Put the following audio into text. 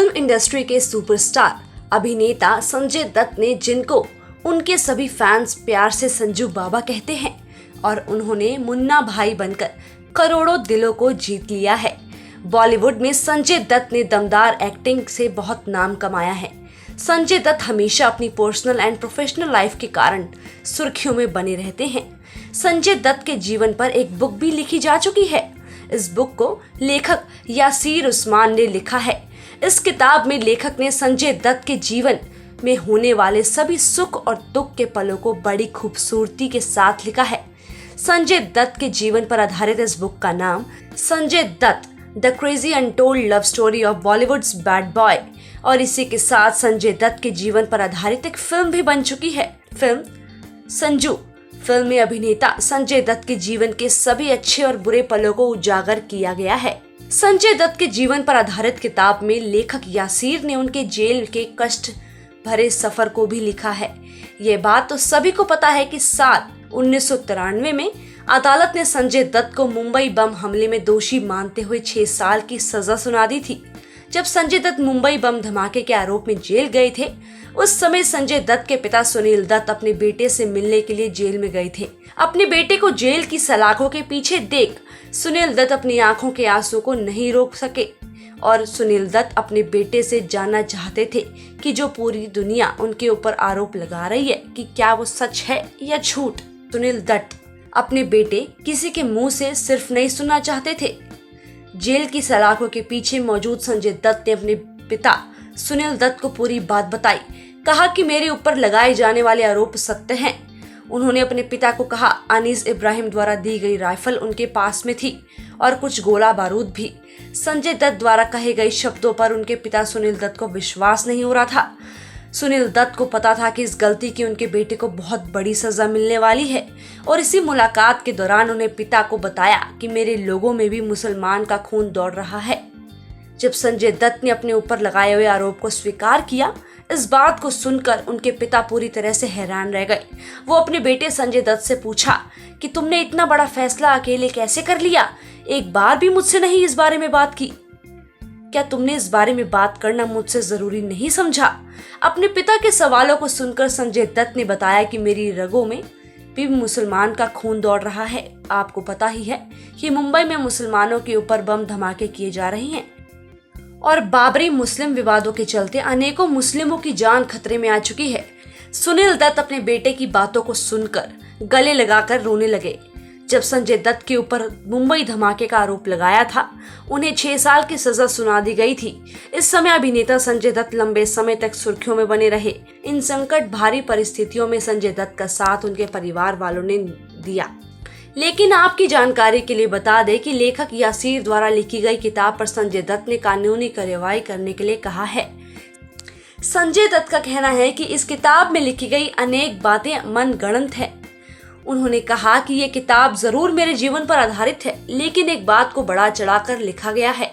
Film industry के superstar अभिनेता संजय दत्त ने, जिनको उनके सभी फैंस प्यार से संजू बाबा कहते हैं, और उन्होंने मुन्ना भाई बनकर करोड़ों दिलों को जीत लिया है। बॉलीवुड में संजय दत्त ने दमदार एक्टिंग से बहुत नाम कमाया है। संजय दत्त हमेशा अपनी पर्सनल एंड प्रोफेशनल लाइफ के कारण सुर्खियों में बने रहते हैं। संजय दत्त के जीवन पर एक बुक भी लिखी जा चुकी है। इस बुक को लेखक यासीर उस्मान ने लिखा है। इस किताब में लेखक ने संजय दत्त के जीवन में होने वाले सभी सुख और दुख के पलों को बड़ी खूबसूरती के साथ लिखा है। संजय दत्त के जीवन पर आधारित इस बुक का नाम Sanjay Dutt the crazy untold love story of Bollywood's bad boy, और इसी के साथ संजय दत्त के जीवन पर आधारित एक फिल्म भी बन चुकी है, फिल्म संजू। फिल्म में अभिनेता संजय दत्त के जीवन के सभी अच्छे और बुरे पलों को उजागर किया गया है। संजय दत्त के जीवन पर आधारित किताब में लेखक यासीर ने उनके जेल के कष्ट भरे सफर को भी लिखा है। ये बात तो सभी को पता है कि साल 1993 में अदालत ने संजय दत्त को मुंबई बम हमले में दोषी मानते हुए 6 साल की सजा सुना दी थी। जब संजय दत्त मुंबई बम धमाके के आरोप में जेल गए थे, उस समय संजय दत्त के पिता सुनील दत्त अपने बेटे से मिलने के लिए जेल में गए थे। अपने बेटे को जेल की सलाखों के पीछे देख सुनील दत्त अपनी आंखों के आंसू को नहीं रोक सके, और सुनील दत्त अपने बेटे से जानना चाहते थे कि जो पूरी दुनिया उनके ऊपर आरोप लगा रही है कि क्या वो सच है या झूठ। सुनील दत्त अपने बेटे किसी के मुंह से सिर्फ नहीं सुनना चाहते थे। जेल की सलाखों के पीछे मौजूद संजय दत्त ने अपने पिता सुनील दत्त को पूरी बात बताई। कहा कि मेरे ऊपर लगाए जाने वाले आरोप सत्य हैं। उन्होंने अपने पिता को कहा अनीस इब्राहिम द्वारा दी गई राइफल उनके पास में थी और कुछ गोला बारूद भी। संजय दत्त द्वारा कहे गए शब्दों पर उनके पिता सुनील दत्त को विश्वास नहीं हो रहा था। सुनील दत्त को पता था कि इस गलती की उनके बेटे को बहुत बड़ी सजा मिलने वाली है, और इसी मुलाकात के दौरान उन्हें पिता को बताया कि मेरे लोगों में भी मुसलमान का खून दौड़ रहा है। जब संजय दत्त ने अपने ऊपर लगाए हुए आरोप को स्वीकार किया, इस बात को सुनकर उनके पिता पूरी तरह से हैरान रह गए। वो अपने बेटे संजय दत्त से पूछा कि तुमने इतना बड़ा फैसला अकेले कैसे कर लिया? एक बार भी मुझसे नहीं इस बारे में बात की? क्या तुमने इस बारे में बात करना मुझसे जरूरी नहीं समझा? अपने पिता के सवालों को सुनकर संजय दत्त ने बताया कि मेरी रगों में भी मुसलमान का खून दौड़ रहा है। आपको पता ही है कि मुंबई में मुसलमानों के ऊपर बम धमाके किए जा रहे हैं, और बाबरी मुस्लिम विवादों के चलते अनेकों मुस्लिमों की जान खतरे में आ चुकी है। सुनील दत्त अपने बेटे की बातों को सुनकर गले लगाकर रोने लगे। जब संजय दत्त के ऊपर मुंबई धमाके का आरोप लगाया था, उन्हें 6 साल की सजा सुना दी गई थी। इस समय अभिनेता संजय दत्त लंबे समय तक सुर्खियों में बने रहे। इन संकट भारी परिस्थितियों में संजय दत्त का साथ उनके परिवार वालों ने दिया। लेकिन आपकी जानकारी के लिए बता दें कि लेखक यासीर द्वारा लिखी गई किताब पर संजय दत्त ने कानूनी कार्रवाई करने के लिए कहा है। संजय दत्त का कहना है कि इस किताब में लिखी गई अनेक बातें मनगढ़ंत है। उन्होंने कहा कि ये किताब जरूर मेरे जीवन पर आधारित है, लेकिन एक बात को बढ़ा चढ़ाकर लिखा गया है।